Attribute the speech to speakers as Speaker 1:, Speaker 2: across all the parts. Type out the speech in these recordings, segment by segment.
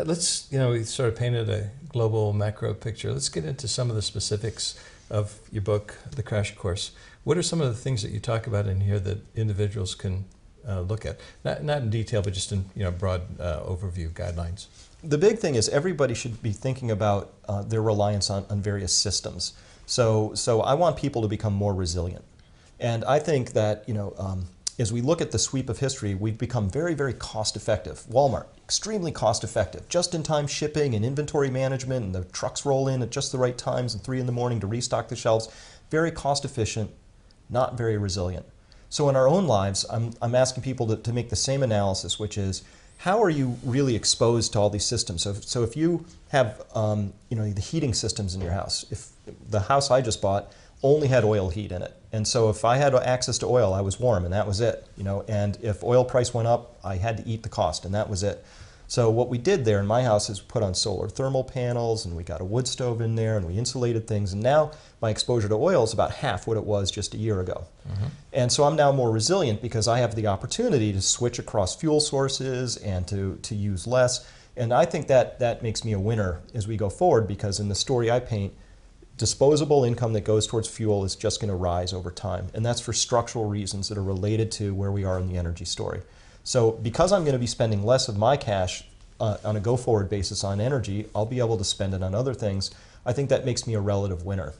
Speaker 1: let's, we sort of painted a global macro picture. Let's get into some of the specifics of your book, The Crash Course. What are some of the things that you talk about in here that individuals can look at? Not in detail, but just in broad overview guidelines.
Speaker 2: The big thing is everybody should be thinking about their reliance on various systems. So I want people to become more resilient. And I think that, as we look at the sweep of history, we've become very, very cost effective. Walmart, extremely cost effective. Just-in-time shipping and inventory management, and the trucks roll in at just the right times and 3 in the morning to restock the shelves. Very cost efficient, not very resilient. So in our own lives, I'm asking people to make the same analysis, which is, how are you really exposed to all these systems? So if you have the heating systems in your house, if the house I just bought only had oil heat in it, and so if I had access to oil, I was warm, and that was it. And if oil price went up, I had to eat the cost, and that was it. So what we did there in my house is put on solar thermal panels, and we got a wood stove in there, and we insulated things, and now my exposure to oil is about half what it was just a year ago. Mm-hmm. And so I'm now more resilient because I have the opportunity to switch across fuel sources and to use less. And I think that makes me a winner as we go forward, because in the story I paint, disposable income that goes towards fuel is just going to rise over time. And that's for structural reasons that are related to where we are in the energy story. So because I'm going to be spending less of my cash on a go-forward basis on energy, I'll be able to spend it on other things. I think that makes me a relative winner.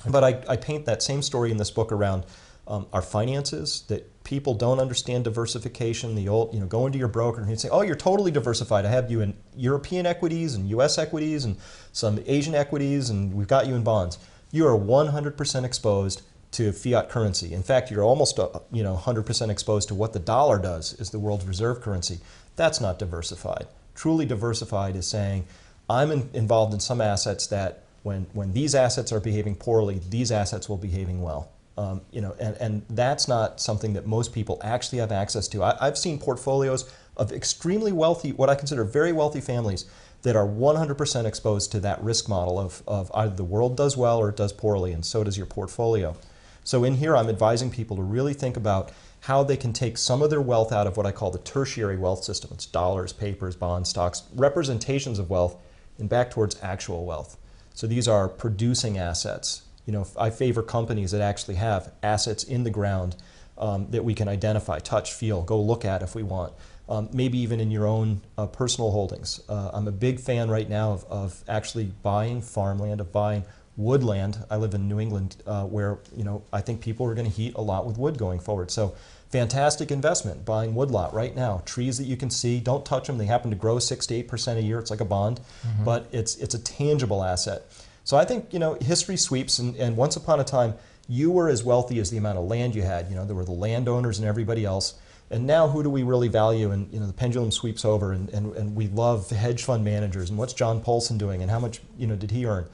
Speaker 2: But I paint that same story in this book around our finances, that people don't understand diversification. The old, go into your broker and he'd say, oh, you're totally diversified. I have you in European equities and US equities and some Asian equities, and we've got you in bonds. You are 100% exposed to fiat currency. In fact, you're almost 100% exposed to what the dollar does as the world's reserve currency. That's not diversified. Truly diversified is saying, I'm involved in some assets that when these assets are behaving poorly, these assets will be behaving well. And that's not something that most people actually have access to. I've seen portfolios of extremely wealthy, what I consider very wealthy families, that are 100% exposed to that risk model of either the world does well or it does poorly, and so does your portfolio. So in here, I'm advising people to really think about how they can take some of their wealth out of what I call the tertiary wealth system. It's dollars, papers, bonds, stocks, representations of wealth, and back towards actual wealth. So these are producing assets. I favor companies that actually have assets in the ground that we can identify, touch, feel, go look at if we want. Maybe even in your own personal holdings. I'm a big fan right now of actually buying farmland, of buying woodland. I live in New England where I think people are going to heat a lot with wood going forward. So fantastic investment, buying woodlot right now. Trees that you can see, don't touch them. They happen to grow 6 to 8% a year. It's like a bond, but it's a tangible asset. So I think history sweeps, and once upon a time you were as wealthy as the amount of land you had. There were the landowners and everybody else. And now who do we really value? And the pendulum sweeps over, and we love hedge fund managers, and what's John Paulson doing, and how much did he earn?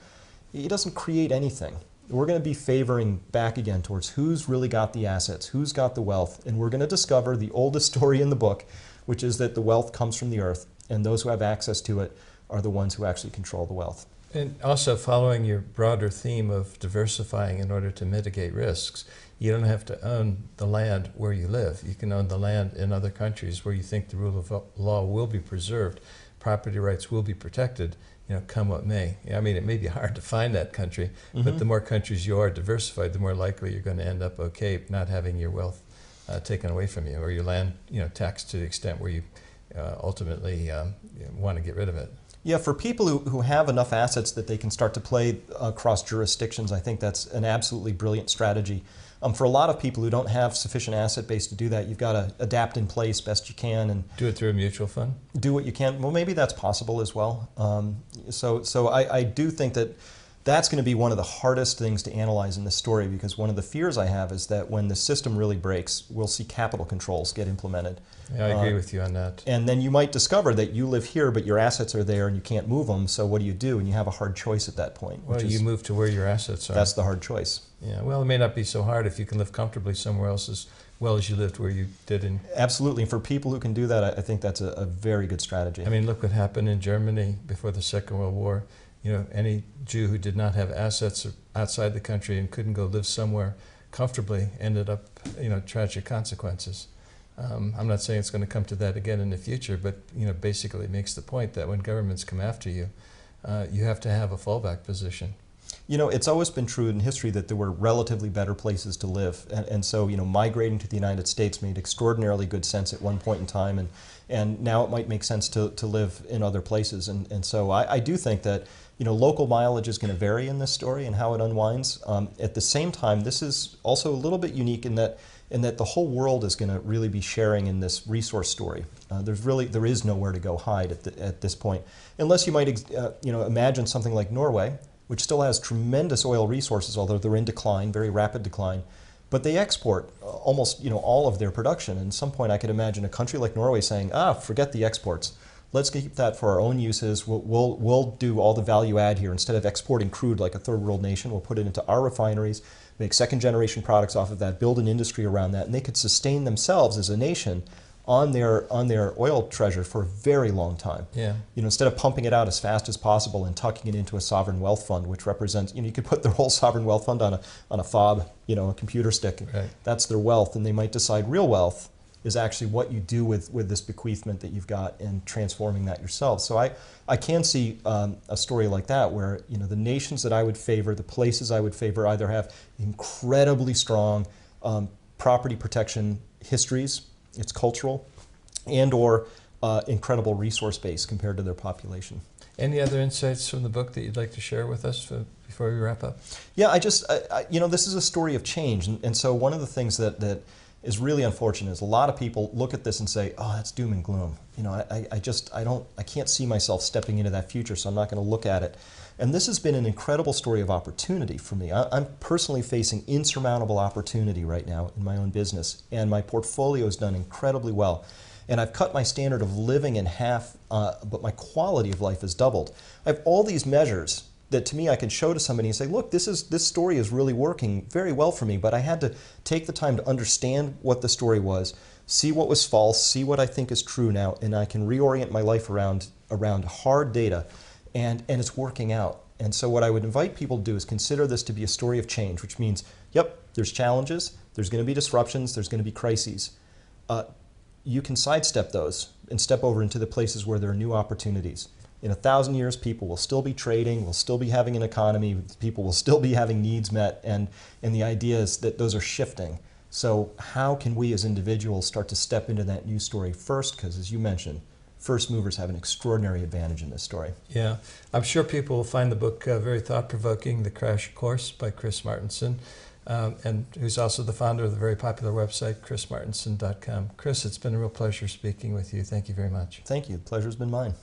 Speaker 2: He doesn't create anything. We're going to be favoring back again towards who's really got the assets, who's got the wealth, and we're going to discover the oldest story in the book, which is that the wealth comes from the earth, and those who have access to it are the ones who actually control the wealth.
Speaker 1: And also, following your broader theme of diversifying in order to mitigate risks, you don't have to own the land where you live. You can own the land in other countries where you think the rule of law will be preserved, property rights will be protected, come what may. I mean, it may be hard to find that country, but the more countries you are diversified, the more likely you're going to end up okay, not having your wealth taken away from you, or your land taxed to the extent where you ultimately want to get rid of it.
Speaker 2: Yeah, for people who have enough assets that they can start to play across jurisdictions, I think that's an absolutely brilliant strategy. For a lot of people who don't have sufficient asset base to do that, you've got to adapt in place best you can and
Speaker 1: do it through a mutual fund.
Speaker 2: Do what you can. Well, maybe that's possible as well. So I do think that that's going to be one of the hardest things to analyze in this story, because one of the fears I have is that when the system really breaks, we'll see capital controls get implemented.
Speaker 1: Yeah, I agree with you on that.
Speaker 2: And then you might discover that you live here, but your assets are there and you can't move them, so what do you do? And you have a hard choice at that point.
Speaker 1: Well, you move to where your assets are.
Speaker 2: That's the hard choice.
Speaker 1: Yeah, well, it may not be so hard if you can live comfortably somewhere else as well as you lived where you did in...
Speaker 2: Absolutely, and for people who can do that, I think that's a very good strategy.
Speaker 1: I mean, look what happened in Germany before the Second World War. Any Jew who did not have assets outside the country and couldn't go live somewhere comfortably ended up, tragic consequences. I'm not saying it's going to come to that again in the future, but basically it makes the point that when governments come after you, you have to have a fallback position.
Speaker 2: It's always been true in history that there were relatively better places to live. And so, migrating to the United States made extraordinarily good sense at one point in time. And now it might make sense to live in other places. And so I do think that, local mileage is going to vary in this story and how it unwinds. At the same time, this is also a little bit unique in that the whole world is going to really be sharing in this resource story. There is nowhere to go hide at this point. Unless you might, imagine something like Norway, which still has tremendous oil resources, although they're in decline, very rapid decline. But they export almost all of their production. And at some point I could imagine a country like Norway saying, forget the exports. Let's keep that for our own uses. We'll do all the value add here. Instead of exporting crude like a third world nation, we'll put it into our refineries, make second generation products off of that, build an industry around that, and they could sustain themselves as a nation on their oil treasure for a very long time.
Speaker 1: Yeah.
Speaker 2: Instead of pumping it out as fast as possible and tucking it into a sovereign wealth fund, which represents, you could put their whole sovereign wealth fund on a fob, a computer stick.
Speaker 1: Right.
Speaker 2: That's their wealth, and they might decide real wealth is actually what you do with this bequeathment that you've got and transforming that yourself. So I can see a story like that where the nations that I would favor, the places I would favor, either have incredibly strong property protection histories, it's cultural, and or incredible resource base compared to their population.
Speaker 1: Any other insights from the book that you'd like to share with us before we wrap up?
Speaker 2: Yeah, this is a story of change, and so one of the things that is really unfortunate is a lot of people look at this and say, oh, that's doom and gloom. I can't see myself stepping into that future, so I'm not going to look at it. And this has been an incredible story of opportunity for me. I'm personally facing insurmountable opportunity right now in my own business, and my portfolio has done incredibly well. And I've cut my standard of living in half, but my quality of life has doubled. I have all these measures that to me I can show to somebody and say, look, this story is really working very well for me, but I had to take the time to understand what the story was, see what was false, see what I think is true now, and I can reorient my life around hard data, and it's working out. And so what I would invite people to do is consider this to be a story of change, which means, yep, there's challenges, there's going to be disruptions, there's going to be crises. You can sidestep those and step over into the places where there are new opportunities. In 1,000 years, people will still be trading, will still be having an economy, people will still be having needs met, and the idea is that those are shifting. So how can we as individuals start to step into that new story first? Because as you mentioned, first movers have an extraordinary advantage in this story.
Speaker 1: Yeah, I'm sure people will find the book very thought-provoking, The Crash Course by Chris Martenson, and who's also the founder of the very popular website, chrismartenson.com. Chris, it's been a real pleasure speaking with you. Thank you very much.
Speaker 2: Thank you. The pleasure's been mine.